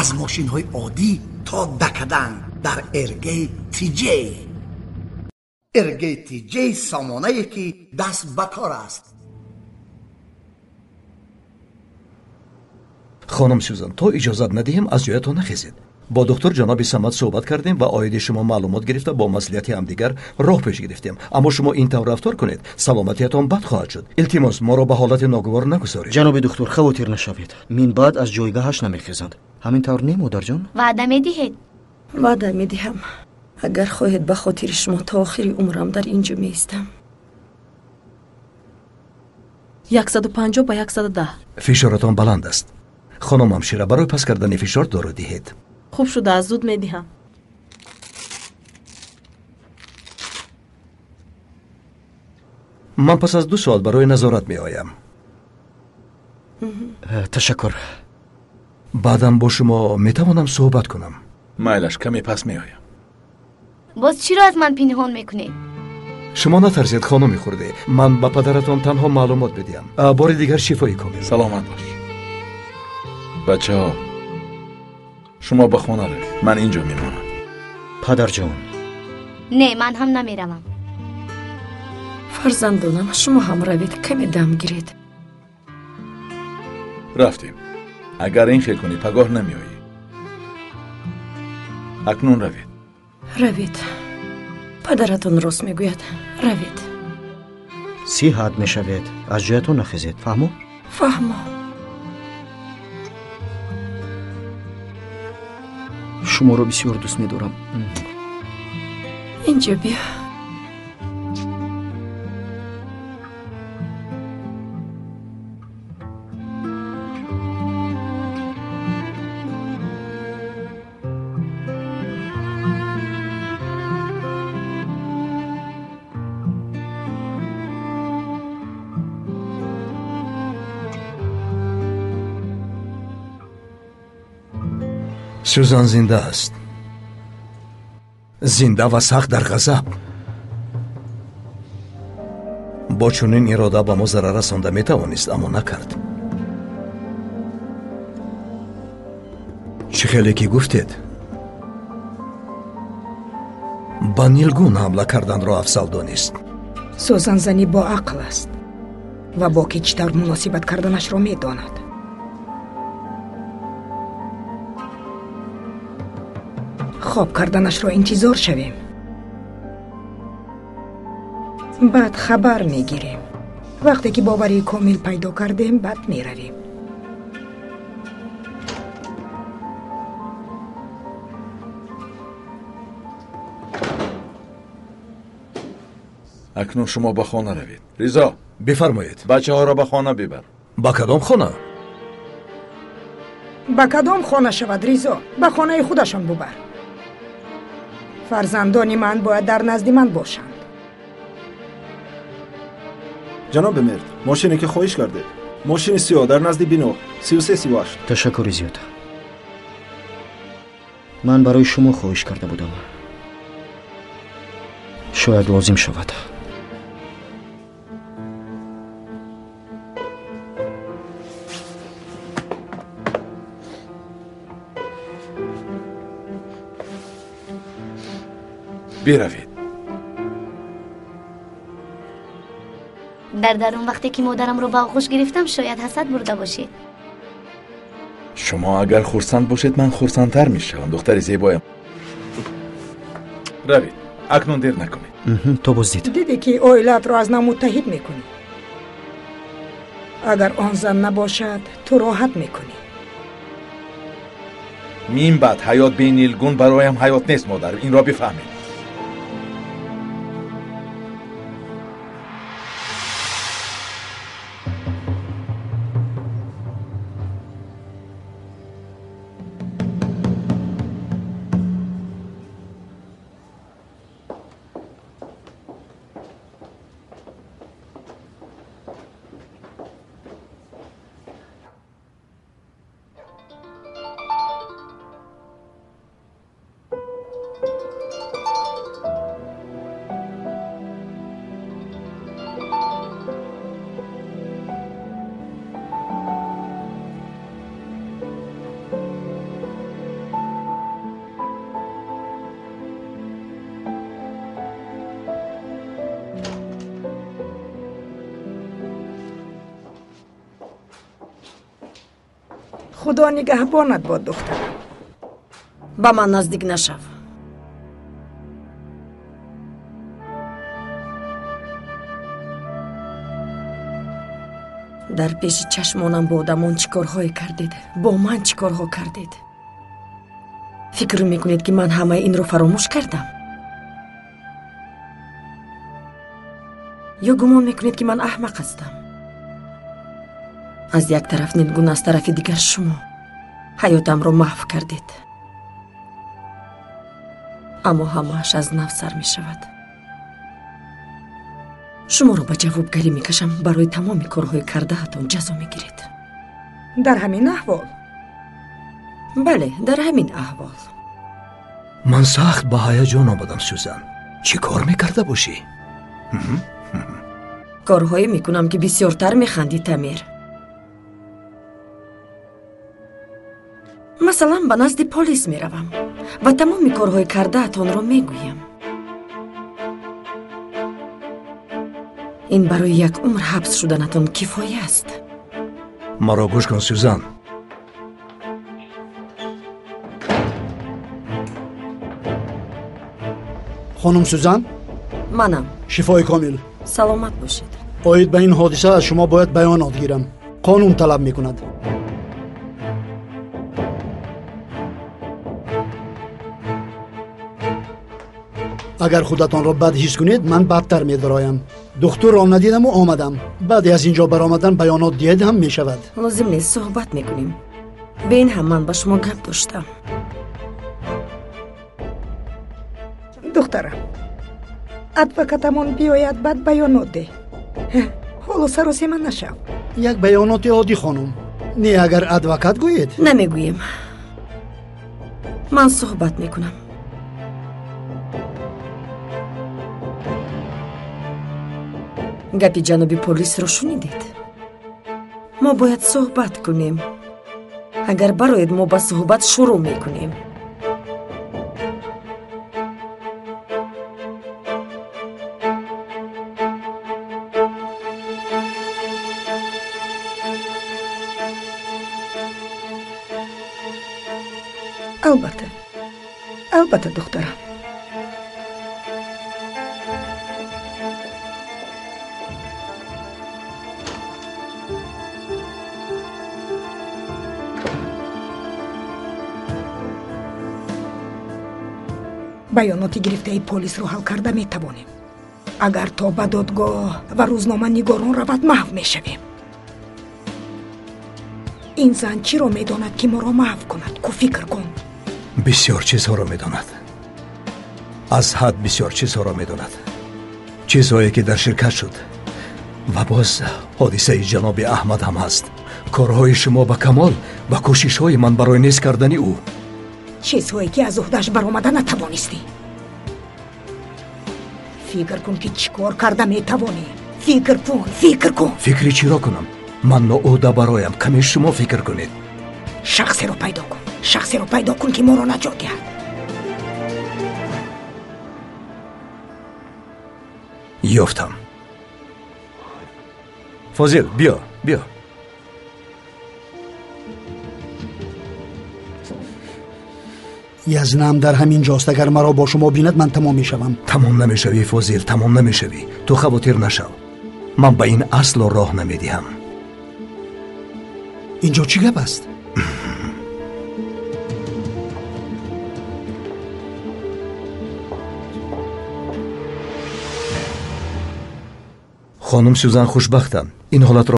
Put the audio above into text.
از ماشین‌های عادی تا دکدن در ارگی تی جی. ارگی تی جی سامانه‌ای که دست به کار است. خانم سوزان، تا اجازت ندهیم از جایتان نخیزید. با دکتر جناب صمد صحبت کردیم و آید شما معلومات گرفته با مسئولیت همدیگر راه پیش گرفتیم. اما شما این طور رفتار کنید سلامتیتان بد خواهد شد. التماس ما را به حالت ناگوار نگذارید. جناب دکتر خواطر نشوید. من بعد از جایگاهش نمیخیزند. همین طور نی مادر جان؟ وعده میدهید؟ وعده میدهم. اگر خواهید به خاطر شما تا آخر عمرم در اینجا میستم. 150 با 110. فشارتان بلند است. خانم همشیره برای پس کردن فشار دارو دهید. خوب شده، از زود میدهم. من پس از 2 ساعت برای نظارت می آیم. تشکر. بعدم با شما می توانم صحبت کنم. مایلش کمی پس می آیم. باز چی را از من پنهان میکنید؟ شما نترسید خانمی خورده. من با پدرتان تنها معلومات بدیم. بار دیگر شفایی کنید. سلامت باش. بچه ها شما به خانه روید. من اینجا میمانم. پدر جان. نه، من هم نمیروم. فرزندانم شما هم روید، کمی دم گیرید. رفتیم. اگر این فکر کنی پگاه نمی آیی. اکنون روید. روید. پدرتون راست میگوید. روید. 30 حد میشوید. از جایتون نخیزید. فهمو؟ فهمو. شما رو بسیار دوست می‌دارم. اینجا بیا. سوزان زنده است. زنده و سخت در غضب. با چنین اراده به ما ضرر رسانده می توانست اما نکرد. چه خیلی که گفتید با نیلگون حمله کردن را افضل دانست. سوزان زنی با عقل است و با کیچتر مناسبت کردنش را می داند. خواب کردنش را انتظار شویم، بعد خبر می گیریم. وقتی که باوری کامل پیدا کردیم بعد می رویم. اکنون شما به خانه روید. ریزا بفرمایید. بچه ها را به خانه ببر. با کدام خانه؟ با کدام خانه شود ریزا؟ به خانه خودشان ببر. فرزندان من باید در نزد من باشند. جناب مرد، ماشینی که خواهش کرده. ماشین سیاه در نزد بینو 3338. تشکر زیاد. من برای شما خواهش کرده بودم. شاید لازم شود. بروید. در درون وقتی که مادرم رو به آغوش گرفتم شاید حسد برده باشید. شما اگر خرسند باشید من خرسندتر میشم. دختر زیبایم. روید. اکنون دیر نکنید. تو بزدید. دیدی که اویلت را از نام متحد میکنی. اگر آن زن نباشد تو راحت میکنی. مین بعد حیات بین نیلگون برایم حیات نیست مادر. این را بفهمید. خدا نگهبانت باد دخترم. با من نزدیک نشو. در پیش چشمانم با آدمان چیکارهای کردید؟ با من چیکارها کردید؟ فکر میکنید که من همه این رو فراموش کردم؟ یا گمان میکنید که من احمق هستم؟ از یک طرف نیلگون، از طرف دیگر شما حیاتم رو محو کردید. اما همه‌اش از نفس سر می شود. شما رو به جوابگری میکشم. برای تمام کارهای کرده هاتون جزا میگیرید. در همین احوال؟ بله، در همین احوال. من سخت با هیجان آمدم سوزن. چی کار میکرده باشی؟ کارهایی میکنم که بسیارتر میخندی تمیر. مثلا به نزد پلیس میروم و تمام کارهای کرده هاتون رو میگویم. این برای یک عمر حبس شدنتون کفایه است. مرا گوش کن سوزن. خانم سوزن؟ منم. شفای کامل. سلامت باشید. اوید به این حادثه از شما باید بیانات گیرم. قانون طلب میکند. اگر خودتان را بد حس کنید من بدتر می‌درایم. دکتر را ندیدم و آمدم. بعد از اینجا برآمدن بیانات دید هم می شود. لازم نیست صحبت میکنیم. به این هم من با شما گپ داشتم. دخترم، ادوکاتمون بیاید بعد بیانات ده. حالا سر و سیمن نشو. یک بیانات عادی خانم. نه اگر ادوکات گویید. نمیگویم. من صحبت میکنم. گپی جنابی پلیس رو شنیدید؟ ما باید صحبت کنیم. اگر براید ما با صحبت شروع میکنیم. البته دخترم. بیاناتی گرفته ای پلیس رو حل کرده می توانیم. اگر تا به دادگاه و روزنامه نگاران رود محو می شویم. این زن چی رو می داند که ما را محو کند؟ کو فکر کن. بسیار چیزها را می داند. از حد بسیار چیزها را می داند. چیزهایی که در شرکت شد. و باز حادثه جناب احمد هم هست. کارهای شما به کمال و کوشش های من برای نیست کردن او. چیزهایی که از عهده‌اش برآمده نتوانستی. فکر کن که چیکار کرده میتوانی. فکر کن. فکری چی را کنم؟ من ناعهده برایم. کمی شما فکر کنید. شخصی رو پیدا کن که ما را نجات دهد. یافتم. فاضل بیا. یزنم در همین جاست. اگر مرا با شما بیند من تمام میشوم. تمام نمیشوی فاضل، تمام نمیشوی. تو خواطر نشو. من به این اصل راه نمیدهم. اینجا چی گپ است؟ خانم سوزن خوشبختم. این حالت را